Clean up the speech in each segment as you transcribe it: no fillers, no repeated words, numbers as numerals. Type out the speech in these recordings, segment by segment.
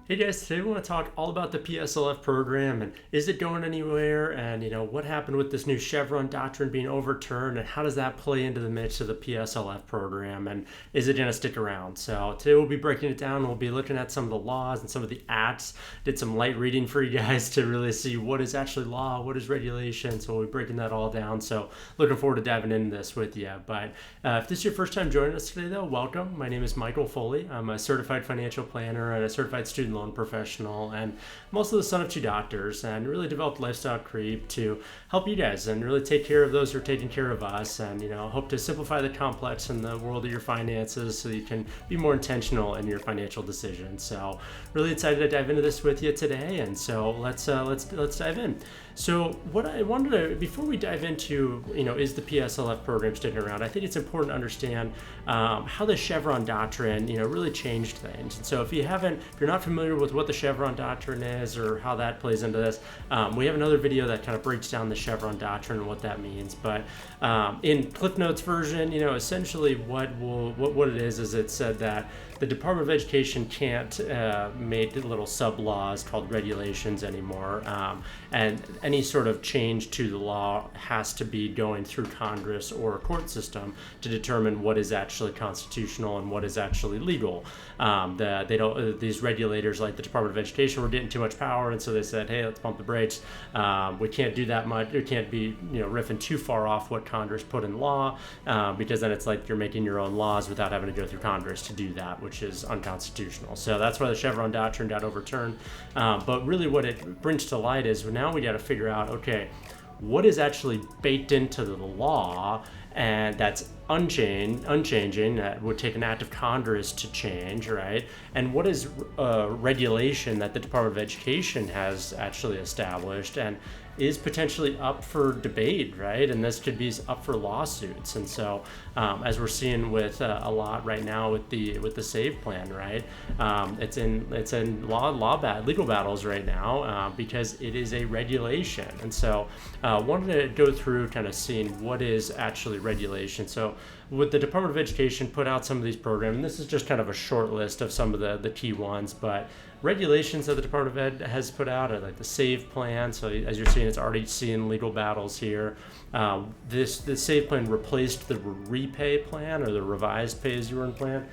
Hey guys, today we want to talk all about the PSLF program and is it going anywhere, and what happened with this new Chevron Doctrine being overturned, and how does that play into the midst of the PSLF program, and is it going to stick around? So today we'll be breaking it down. We'll be looking at some of the laws and some of the acts. Did some light reading for you guys to really see what is actually law, what is regulation. So we'll be breaking that all down. So looking forward to diving into this with you. But if this is your first time joining us today, though, welcome. My name is Michael Foley. I'm a certified financial planner and a certified student loan professional, and I'm also the son of two doctors, and really developed Lifestyle Creep to help you guys and really take care of those who are taking care of us, and hope to simplify the complex in the world of your finances so you can be more intentional in your financial decisions. So really excited to dive into this with you today, and so let's dive in. So what I wanted to, before we dive into, is the PSLF program sticking around, I think it's important to understand how the Chevron Doctrine, really changed things. And so if you're not familiar with what the Chevron Doctrine is or how that plays into this, we have another video that kind of breaks down the Chevron Doctrine and what that means. But in Cliff Notes version, essentially what it is it said that the Department of Education can't make little sub-laws called regulations anymore, and any sort of change to the law has to be going through Congress or a court system to determine what is actually constitutional and what is actually legal. These regulators like the Department of Education were getting too much power, and so they said, hey, let's pump the brakes. We can't do that much. We can't be riffing too far off what Congress put in law, because then it's like you're making your own laws without having to go through Congress to do that, which is unconstitutional. So that's why the Chevron Doctrine got overturned. But really what it brings to light is now we got to figure out, okay, what is actually baked into the law and that's unchanging, that would take an act of Congress to change, right? And what is regulation that the Department of Education has actually established and is potentially up for debate, right? And this could be up for lawsuits. And so, as we're seeing with a lot right now with the SAVE plan, right? It's in legal battles right now because it is a regulation. And so, wanted to go through kind of seeing what is actually regulation. So, with the Department of Education put out some of these programs, and this is just kind of a short list of some of the key ones, but regulations that the Department of Ed has put out are like the SAVE plan. So as you're seeing, it's already seeing legal battles here. The SAVE plan replaced the repay plan, or the revised pay-as-you-earn plan.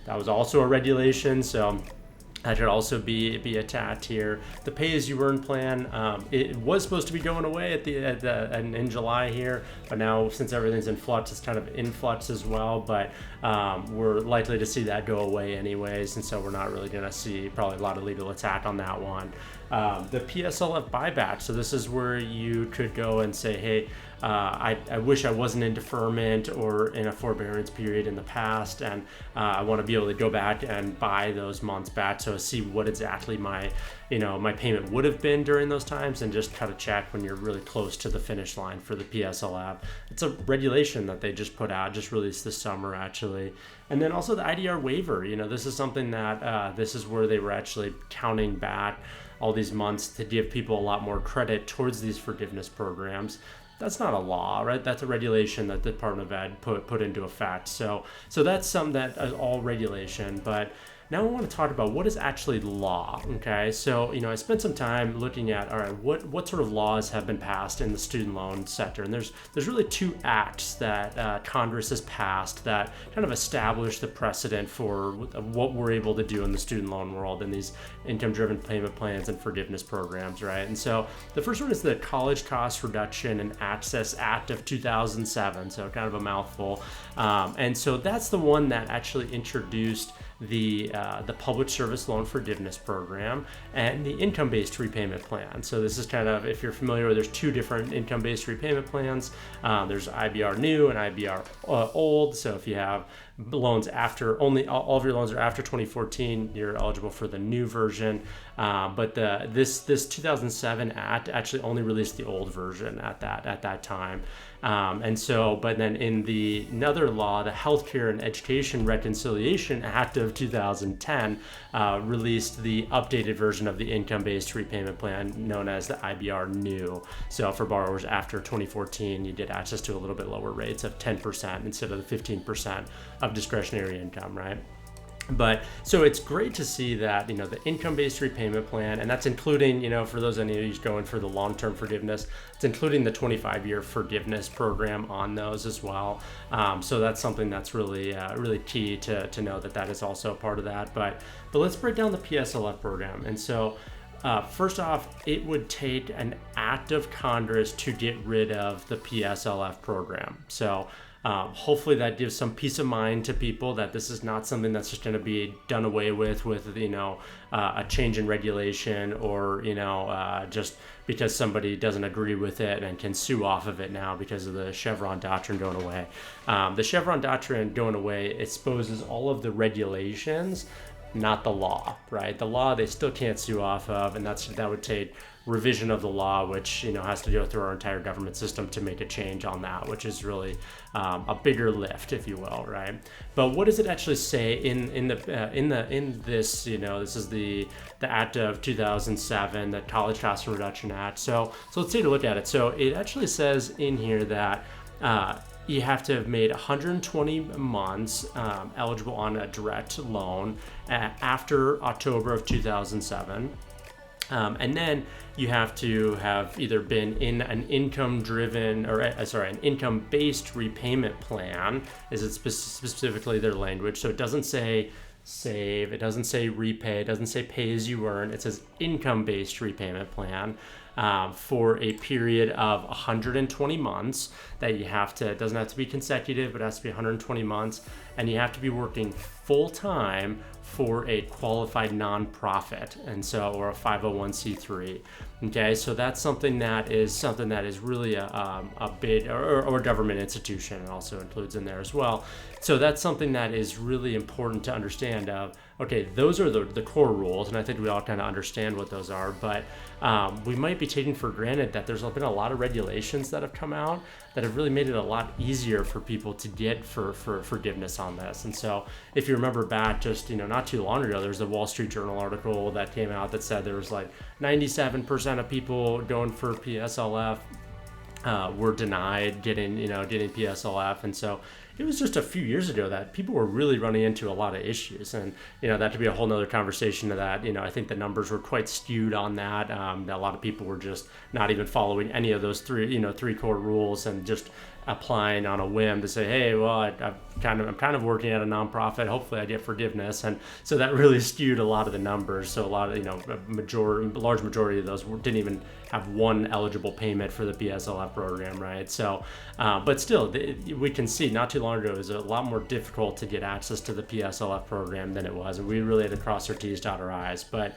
That was also a regulation, so that should also be attacked here. The pay-as-you-earn plan, it was supposed to be going away in July here, but now since everything's in flux, it's kind of in flux as well. But we're likely to see that go away anyways, and so we're not really going to see probably a lot of legal attack on that one. The PSLF buyback. So this is where you could go and say, hey, I wish I wasn't in deferment or in a forbearance period in the past, and I want to be able to go back and buy those months back, so see what exactly my payment would have been during those times, and just kind of check when you're really close to the finish line for the PSLF. It's a regulation that they just put out, just released this summer actually. And then also the IDR waiver. This is something that this is where they were actually counting back all these months to give people a lot more credit towards these forgiveness programs. That's not a law, right? That's a regulation that the Department of Ed put into effect. So that's something that is all regulation. But now I want to talk about what is actually law, okay? So, I spent some time looking at, all right, what sort of laws have been passed in the student loan sector? And there's really two acts that Congress has passed that kind of establish the precedent for what we're able to do in the student loan world in these income-driven payment plans and forgiveness programs, right? And so the first one is the College Cost Reduction and Access Act of 2007, so kind of a mouthful. And so that's the one that actually introduced the Public Service Loan Forgiveness Program and the income-based repayment plan. So this is kind of, if you're familiar, there's two different income-based repayment plans. There's IBR new and IBR old. So if you have loans after, all of your loans are after 2014, you're eligible for the new version. But this 2007 Act actually only released the old version at that time. And so, but then in another law, the Healthcare and Education Reconciliation Act of 2010 released the updated version of the income-based repayment plan known as the IBR new. So for borrowers after 2014, you get access to a little bit lower rates of 10% instead of the 15% of discretionary income, right? But so it's great to see that, the income-based repayment plan, and that's including, for those of you who's going for the long-term forgiveness, it's including the 25-year forgiveness program on those as well. So that's something that's really, really key to know that is also a part of that. But let's break down the PSLF program. And so first off, it would take an act of Congress to get rid of the PSLF program. So hopefully that gives some peace of mind to people that this is not something that's just going to be done away with a change in regulation, or just because somebody doesn't agree with it and can sue off of it now because of the Chevron Doctrine going away. The Chevron Doctrine going away exposes all of the regulations, not the law, right? The law they still can't sue off of, and that would take revision of the law, which has to go through our entire government system to make a change on that, which is really a bigger lift, if you will, right? But what does it actually say in this? This is the Act of 2007, the College Cost Reduction Act. So let's take a look at it. So it actually says in here that you have to have made 120 months eligible on a direct loan after October of 2007. And then you have to have either been in an income-driven, or an income-based repayment plan, is it specifically their language. So it doesn't say save, it doesn't say repay, it doesn't say pay as you earn, it says income-based repayment plan. For a period of 120 months that you have to, it doesn't have to be consecutive, but it has to be 120 months, and you have to be working full-time for a qualified nonprofit, or a 501c3. Okay, so that's something that is really a big, or government institution, and also includes in there as well. So that's something that is really important to understand. Okay, those are the core rules, and I think we all kind of understand what those are, but we might be taking for granted that there's been a lot of regulations that have come out that have really made it a lot easier for people to get for forgiveness on this. And so if you remember back just, not too long ago, there's a Wall Street Journal article that came out that said there was 97% of people going for PSLF were denied getting PSLF. And so it was just a few years ago that people were really running into a lot of issues, and that could be a whole nother conversation to that. I think the numbers were quite skewed on that. A lot of people were just not even following any of those three core rules, and just applying on a whim to say, hey, well, I'm kind of working at a nonprofit, hopefully I get forgiveness. And so that really skewed a lot of the numbers. So a lot of, large majority of those didn't even have one eligible payment for the PSLF program, right? So, but still, we can see not too long ago it was a lot more difficult to get access to the PSLF program than it was, and we really had to cross our T's, dot our I's. But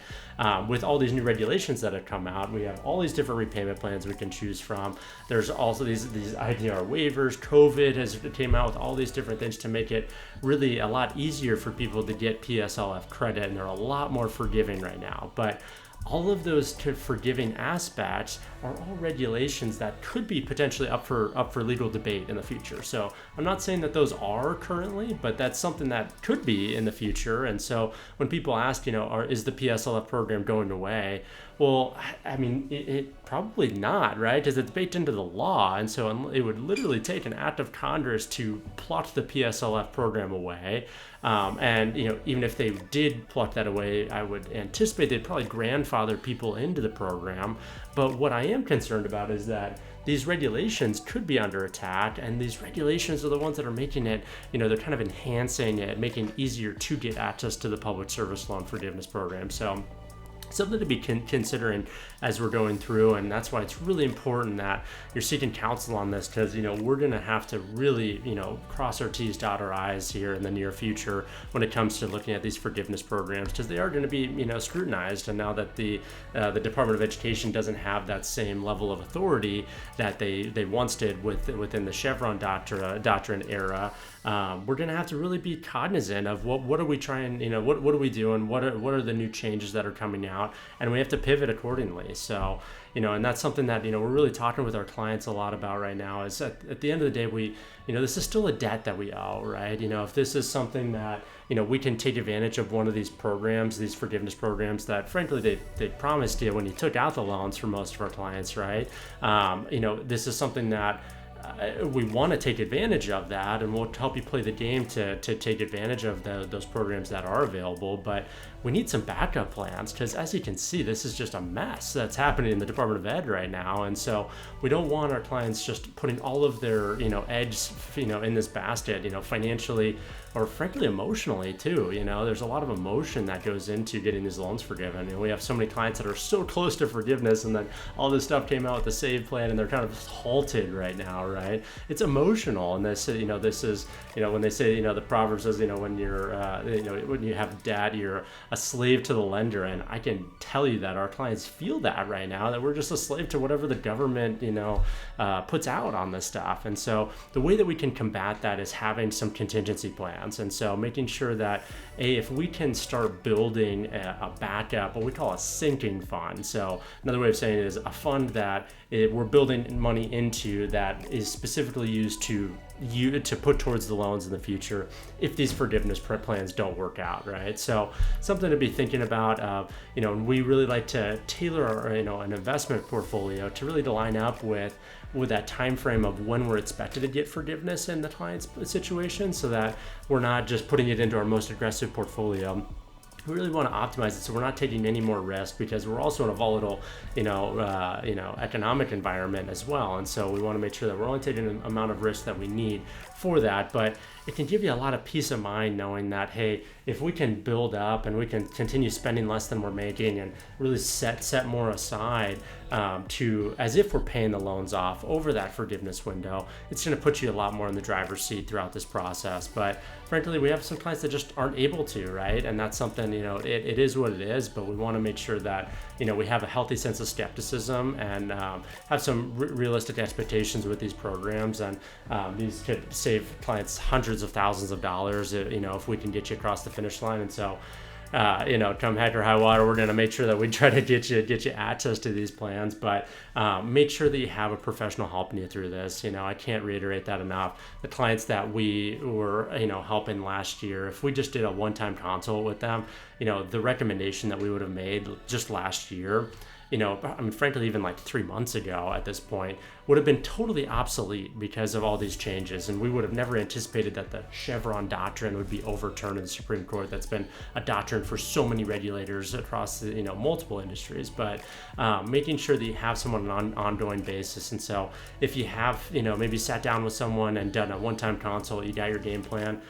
with all these new regulations that have come out, we have all these different repayment plans we can choose from. There's also these IDR waivers. COVID came out with all these different things to make it really a lot easier for people to get PSLF credit, and they're a lot more forgiving right now. But all of those forgiving aspects are all regulations that could be potentially up for legal debate in the future. So I'm not saying that those are currently, but that's something that could be in the future. And so when people ask, is the PSLF program going away? Well, I mean, it probably not, right? Because it's baked into the law. And so it would literally take an act of Congress to pluck the PSLF program away. And, even if they did pluck that away, I would anticipate they'd probably grandfather people into the program. But what I am concerned about is that these regulations could be under attack, and these regulations are the ones that are making it, they're kind of enhancing it, making it easier to get access to the public service loan forgiveness program. So something to be considering as we're going through, and that's why it's really important that you're seeking counsel on this, because we're going to have to really cross our T's, dot our I's here in the near future when it comes to looking at these forgiveness programs, because they are going to be scrutinized. And now that the Department of Education doesn't have that same level of authority that they once did within the Chevron Doctrine era, we're going to have to really be cognizant of what are we trying, what are we doing, what are the new changes that are coming out, and we have to pivot accordingly. So, and that's something that, we're really talking with our clients a lot about right now, is at the end of the day, this is still a debt that we owe, right? If this is something that, we can take advantage of one of these programs, these forgiveness programs that frankly they promised you when you took out the loans for most of our clients, right? This is something that we want to take advantage of that, and we'll help you play the game to take advantage of those programs that are available. But we need some backup plans, because as you can see, this is just a mess that's happening in the Department of Ed right now. And so we don't want our clients just putting all of their eggs in this basket, financially or frankly emotionally too. There's a lot of emotion that goes into getting these loans forgiven, and we have so many clients that are so close to forgiveness, and then all this stuff came out with the SAVE plan, and they're kind of halted right now, right? It's emotional, and this is when they say the proverb says when you're when you have debt, you're a slave to the lender. And I can tell you that our clients feel that right now, that we're just a slave to whatever the government puts out on this stuff. And so the way that we can combat that is having some contingency plans. And so making sure that if we can start building a backup, what we call a sinking fund. So another way of saying it is a fund that we're building money into that is specifically used to put towards the loans in the future if these forgiveness plans don't work out, right? So something to be thinking about. We really like to tailor our, an investment portfolio to really line up with that time frame of when we're expected to get forgiveness in the client's situation, so that we're not just putting it into our most aggressive portfolio. We really want to optimize it so we're not taking any more risk, because we're also in a volatile, economic environment as well. And so we want to make sure that we're only taking the amount of risk that we need for that. But it can give you a lot of peace of mind knowing that, hey, if we can build up and we can continue spending less than we're making and really set more aside to as if we're paying the loans off over that forgiveness window, it's going to put you a lot more in the driver's seat throughout this process. But frankly, we have some clients that just aren't able to, right? And that's something, it is what it is, but we want to make sure that, we have a healthy sense of skepticism and have some realistic expectations with these programs. And these could save clients hundreds of thousands of dollars, if we can get you across the finish line. And so, come heck or high water, we're going to make sure that we try to get you access to these plans, but make sure that you have a professional helping you through this. I can't reiterate that enough. The clients that we were, helping last year, if we just did a one-time consult with them, the recommendation that we would have made just last year, frankly, even like 3 months ago at this point, would have been totally obsolete because of all these changes. And we would have never anticipated that the Chevron Doctrine would be overturned in the Supreme Court. That's been a doctrine for so many regulators across the, multiple industries. But making sure that you have someone on an ongoing basis. And so if you have, maybe sat down with someone and done a one-time consult, you got your game plan,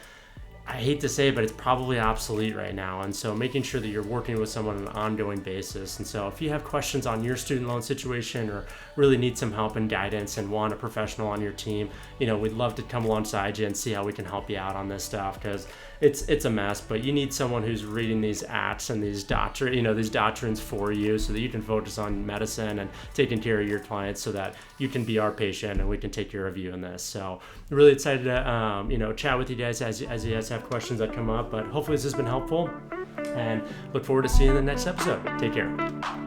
I hate to say it, but it's probably obsolete right now. And so making sure that you're working with someone on an ongoing basis. And so if you have questions on your student loan situation or really need some help and guidance and want a professional on your team, we'd love to come alongside you and see how we can help you out on this stuff, because it's a mess. But you need someone who's reading these acts and these these doctrines for you, so that you can focus on medicine and taking care of your clients, so that you can be our patient and we can take care of you in this. So really excited to chat with you guys as you guys have questions that come up. But hopefully this has been helpful, and look forward to seeing you in the next episode. Take care.